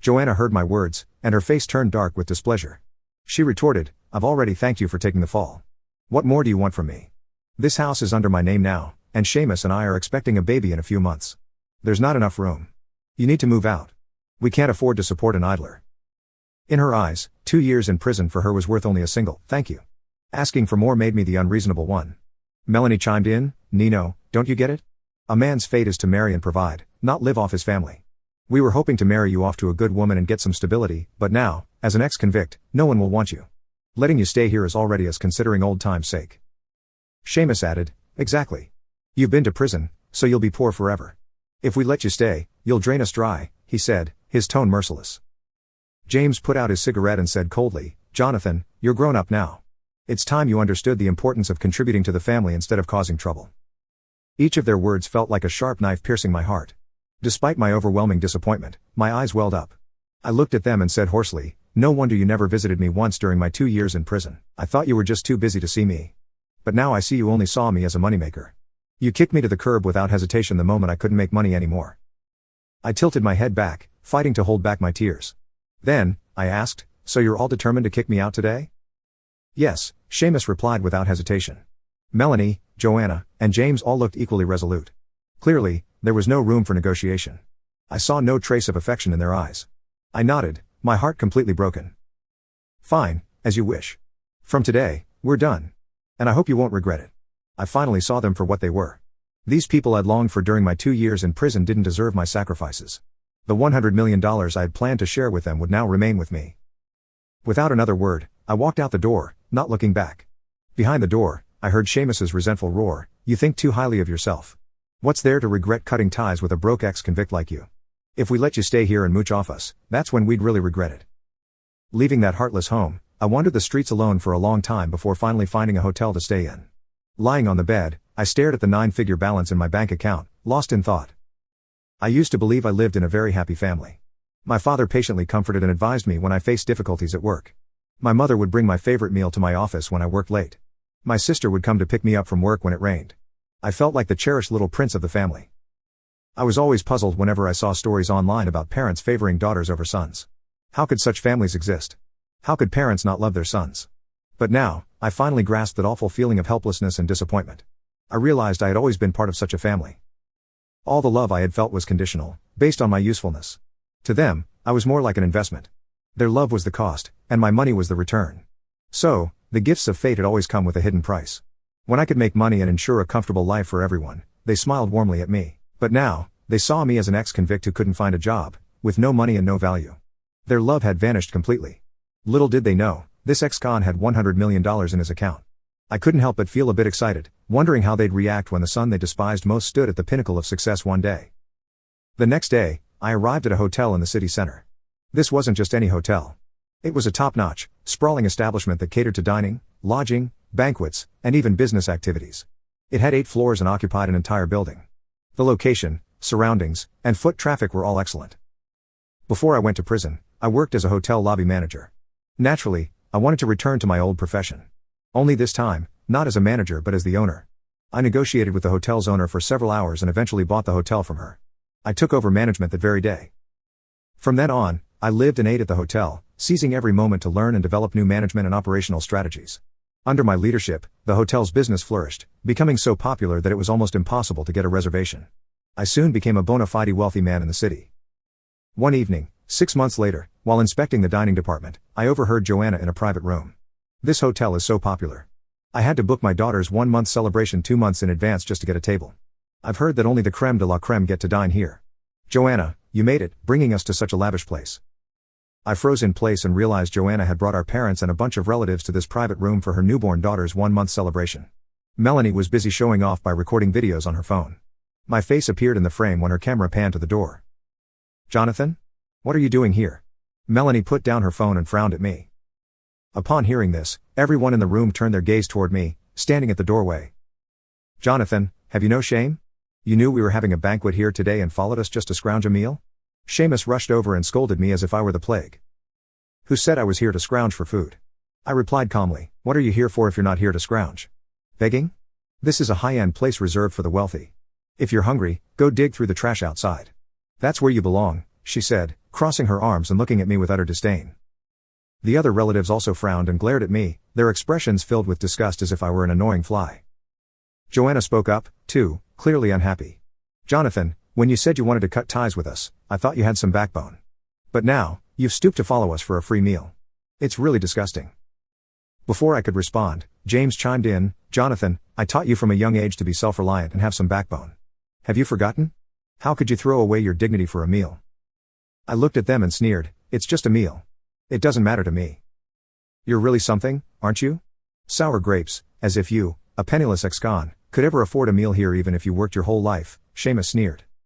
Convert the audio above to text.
Joanna heard my words, and her face turned dark with displeasure. She retorted, "I've already thanked you for taking the fall. What more do you want from me? This house is under my name now, and Seamus and I are expecting a baby in a few months. There's not enough room. You need to move out. We can't afford to support an idler." In her eyes, 2 years in prison for her was worth only a single "thank you." Asking for more made me the unreasonable one. Melanie chimed in, "Nino, don't you get it? A man's fate is to marry and provide, not live off his family. We were hoping to marry you off to a good woman and get some stability, but now, as an ex-convict, no one will want you. Letting you stay here is already as considering old time's sake." Seamus added, "Exactly. You've been to prison, so you'll be poor forever. If we let you stay, you'll drain us dry," he said, his tone merciless. James put out his cigarette and said coldly, "Jonathan, you're grown up now. It's time you understood the importance of contributing to the family instead of causing trouble." Each of their words felt like a sharp knife piercing my heart. Despite my overwhelming disappointment, my eyes welled up. I looked at them and said hoarsely, "No wonder you never visited me once during my 2 years in prison. I thought you were just too busy to see me. But now I see you only saw me as a moneymaker. You kicked me to the curb without hesitation the moment I couldn't make money anymore." I tilted my head back, fighting to hold back my tears. "Then," I asked, "so you're all determined to kick me out today?" "Yes," Seamus replied without hesitation. Melanie, Joanna, and James all looked equally resolute. Clearly, there was no room for negotiation. I saw no trace of affection in their eyes. I nodded, my heart completely broken. "Fine, as you wish. From today, we're done. And I hope you won't regret it." I finally saw them for what they were. These people I'd longed for during my 2 years in prison didn't deserve my sacrifices. The $100 million I had planned to share with them would now remain with me. Without another word, I walked out the door, not looking back. Behind the door, I heard Seamus's resentful roar, "You think too highly of yourself. What's there to regret cutting ties with a broke ex-convict like you? If we let you stay here and mooch off us, that's when we'd really regret it." Leaving that heartless home, I wandered the streets alone for a long time before finally finding a hotel to stay in. Lying on the bed, I stared at the 9-figure balance in my bank account, lost in thought. I used to believe I lived in a very happy family. My father patiently comforted and advised me when I faced difficulties at work. My mother would bring my favorite meal to my office when I worked late. My sister would come to pick me up from work when it rained. I felt like the cherished little prince of the family. I was always puzzled whenever I saw stories online about parents favoring daughters over sons. How could such families exist? How could parents not love their sons? But now, I finally grasped that awful feeling of helplessness and disappointment. I realized I had always been part of such a family. All the love I had felt was conditional, based on my usefulness. To them, I was more like an investment. Their love was the cost, and my money was the return. So, the gifts of fate had always come with a hidden price. When I could make money and ensure a comfortable life for everyone, they smiled warmly at me. But now, they saw me as an ex-convict who couldn't find a job, with no money and no value. Their love had vanished completely. Little did they know, this ex-con had $100 million in his account. I couldn't help but feel a bit excited, wondering how they'd react when the son they despised most stood at the pinnacle of success one day. The next day, I arrived at a hotel in the city center. This wasn't just any hotel. It was a top-notch, sprawling establishment that catered to dining, lodging, banquets, and even business activities. It had 8 floors and occupied an entire building. The location, surroundings, and foot traffic were all excellent. Before I went to prison, I worked as a hotel lobby manager. Naturally, I wanted to return to my old profession. Only this time, not as a manager but as the owner. I negotiated with the hotel's owner for several hours and eventually bought the hotel from her. I took over management that very day. From then on, I lived and ate at the hotel, seizing every moment to learn and develop new management and operational strategies. Under my leadership, the hotel's business flourished, becoming so popular that it was almost impossible to get a reservation. I soon became a bona fide wealthy man in the city. One evening, 6 months later, while inspecting the dining department, I overheard Joanna in a private room. "This hotel is so popular. I had to book my daughter's 1-month celebration 2 months in advance just to get a table. I've heard that only the creme de la creme get to dine here. Joanna, you made it, bringing us to such a lavish place." I froze in place and realized Joanna had brought our parents and a bunch of relatives to this private room for her newborn daughter's 1-month celebration. Melanie was busy showing off by recording videos on her phone. My face appeared in the frame when her camera panned to the door. "Jonathan? What are you doing here?" Melanie put down her phone and frowned at me. Upon hearing this, everyone in the room turned their gaze toward me, standing at the doorway. "Jonathan, have you no shame? You knew we were having a banquet here today and followed us just to scrounge a meal?" Seamus rushed over and scolded me as if I were the plague. "Who said I was here to scrounge for food?" I replied calmly, "What are you here for if you're not here to scrounge? Begging? This is a high-end place reserved for the wealthy. If you're hungry, go dig through the trash outside. That's where you belong," she said, crossing her arms and looking at me with utter disdain. The other relatives also frowned and glared at me, their expressions filled with disgust as if I were an annoying fly. Joanna spoke up, too, clearly unhappy. Jonathan, when you said you wanted to cut ties with us, I thought you had some backbone. But now, you've stooped to follow us for a free meal. It's really disgusting. Before I could respond, James chimed in, Jonathan, I taught you from a young age to be self-reliant and have some backbone. Have you forgotten? How could you throw away your dignity for a meal? I looked at them and sneered, it's just a meal. It doesn't matter to me. You're really something, aren't you? Sour grapes, as if you, a penniless ex-con, could ever afford a meal here even if you worked your whole life, Seamus sneered.